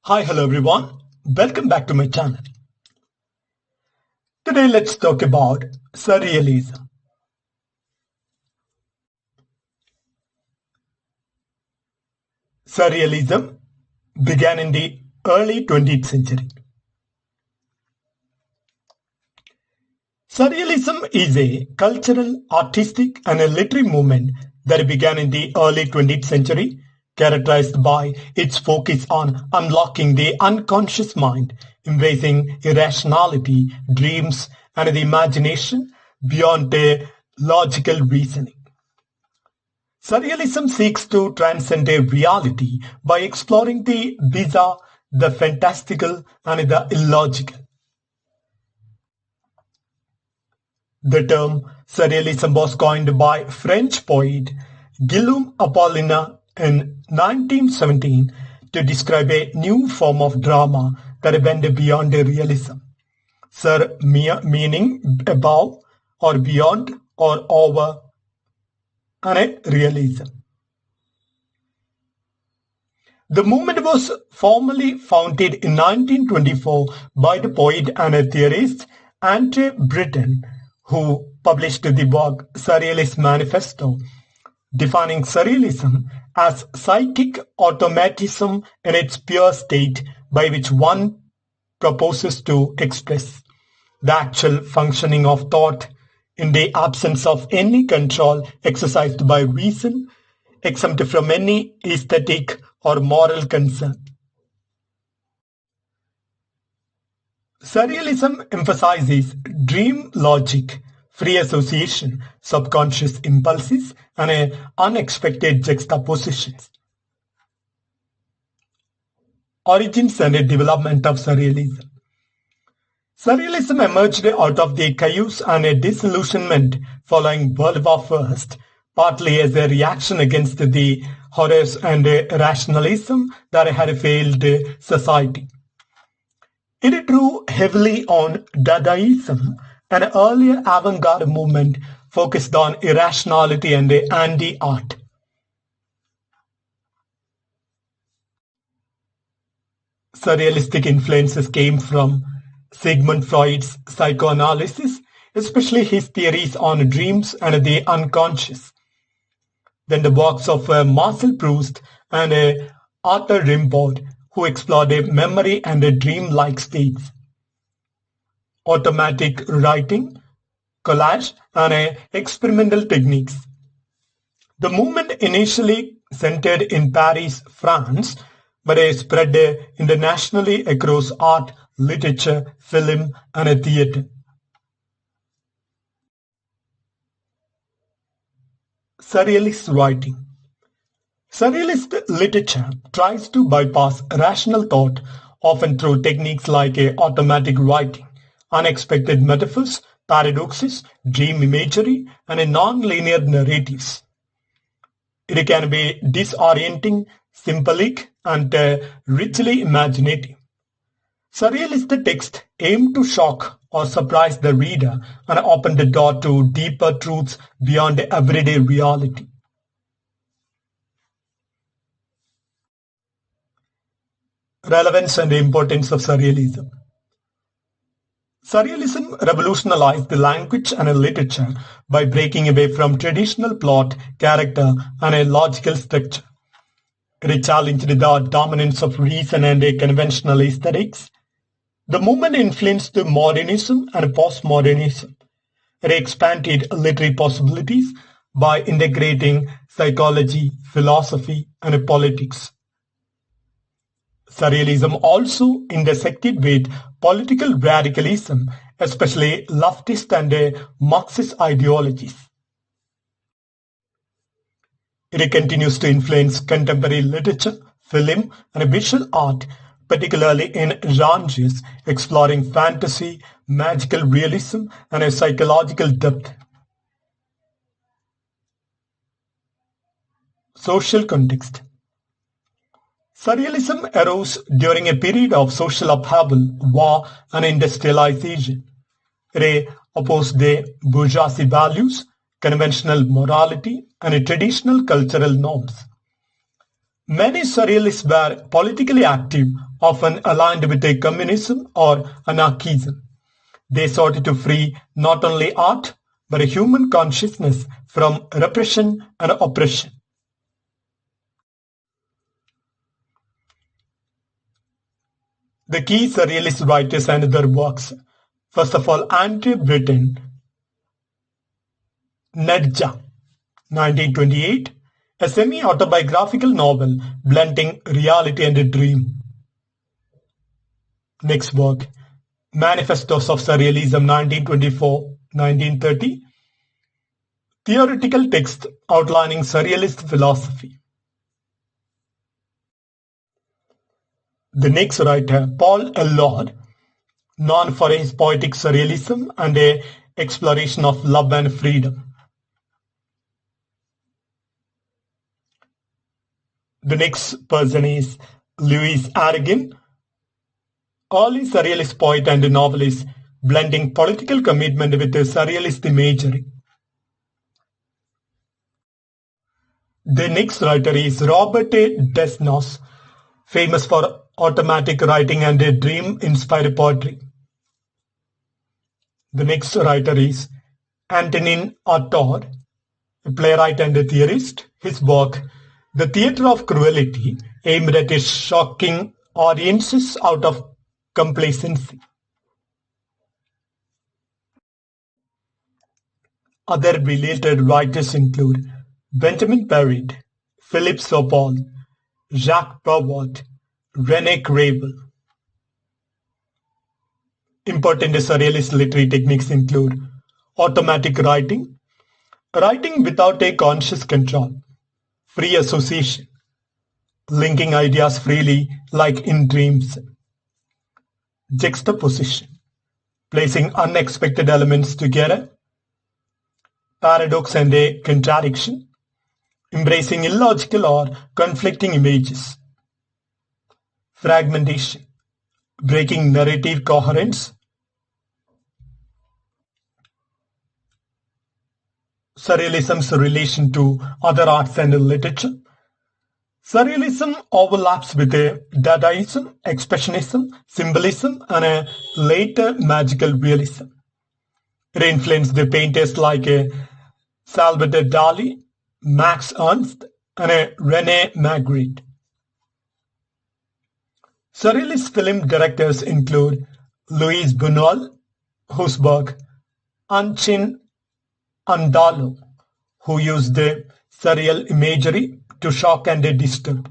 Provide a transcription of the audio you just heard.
Hi, hello everyone. Welcome back to my channel. Today let's talk about Surrealism. Surrealism began in the early 20th century. Surrealism is a cultural, artistic and a literary movement that began in the early 20th century, characterized by its focus on unlocking the unconscious mind, embracing irrationality, dreams and the imagination beyond a logical reasoning. Surrealism seeks to transcend a reality by exploring the bizarre, the fantastical and the illogical. The term surrealism was coined by French poet Guillaume Apollinaire in 1917 to describe a new form of drama that went beyond realism. Sur meaning above or beyond or over, and a realism. The movement was formally founded in 1924 by the poet and theorist Andre Breton, who published the work Surrealist Manifesto, defining surrealism as psychic automatism in its pure state by which one proposes to express the actual functioning of thought in the absence of any control exercised by reason, exempt from any aesthetic or moral concern. Surrealism emphasizes dream logic, free association, subconscious impulses, and unexpected juxtapositions. Origins and development of Surrealism. Surrealism emerged out of the chaos and disillusionment following World War I, partly as a reaction against the horrors and rationalism that had failed society. It drew heavily on Dadaism, an earlier avant-garde movement focused on irrationality and anti-art. Surrealistic influences came from Sigmund Freud's psychoanalysis, especially his theories on dreams and the unconscious. Then the works of Marcel Proust and Arthur Rimbaud, who explored memory and dream-like states. Automatic writing, collage, and experimental techniques. The movement initially centered in Paris, France, but spread internationally across art, literature, film, and theatre. Surrealist writing. Surrealist literature tries to bypass rational thought, often through techniques like automatic writing, unexpected metaphors, paradoxes, dream imagery, and non-linear narratives. It can be disorienting, symbolic, and richly imaginative. Surrealist texts aim to shock or surprise the reader and open the door to deeper truths beyond everyday reality. Relevance and importance of Surrealism. Surrealism revolutionized the language and literature by breaking away from traditional plot, character, and a logical structure. It challenged the dominance of reason and conventional aesthetics. The movement influenced modernism and postmodernism. It expanded literary possibilities by integrating psychology, philosophy, and politics. Surrealism also intersected with political radicalism, especially leftist and Marxist ideologies. It continues to influence contemporary literature, film, and visual art, particularly in genres exploring fantasy, magical realism, and a psychological depth. Social context. Surrealism arose during a period of social upheaval, war, and industrialization. It opposed the bourgeoisie values, conventional morality, and traditional cultural norms. Many surrealists were politically active often aligned with a communism or anarchism. They sought to free not only art but a human consciousness from repression and oppression. The key surrealist writers and their works. First of all, Andre Breton, Nedja, 1928, a semi-autobiographical novel blending reality and a dream. Next work, Manifestos of Surrealism, 1924-1930, theoretical text outlining surrealist philosophy. The next writer, Paul Eluard, known for his poetic surrealism and a exploration of love and freedom. The next person is Louis Aragon, early surrealist poet and novelist, blending political commitment with surrealist imagery. The next writer is Robert A. Desnos, famous for automatic writing and a dream-inspired poetry. The next writer is Antonin Artaud, a playwright and a theorist. His work, The Theatre of Cruelty, aimed at shocking audiences out of complacency. Other related writers include Benjamin Perrett, Philippe Sopol, Jacques Prévôt, René Crevel. Important surrealist literary techniques include automatic writing, writing without a conscious control, free association, linking ideas freely like in dreams, juxtaposition, placing unexpected elements together, paradox and a contradiction, embracing illogical or conflicting images, fragmentation, breaking narrative coherence, Surrealism's relation to other arts and literature. Surrealism overlaps with Dadaism, Expressionism, Symbolism, and a later magical realism. It influenced the painters like Salvador Dali, Max Ernst, and René Magritte. Surrealist film directors include Luis Buñuel, whose work Unchin Andalo, who used the surreal imagery to shock and disturb.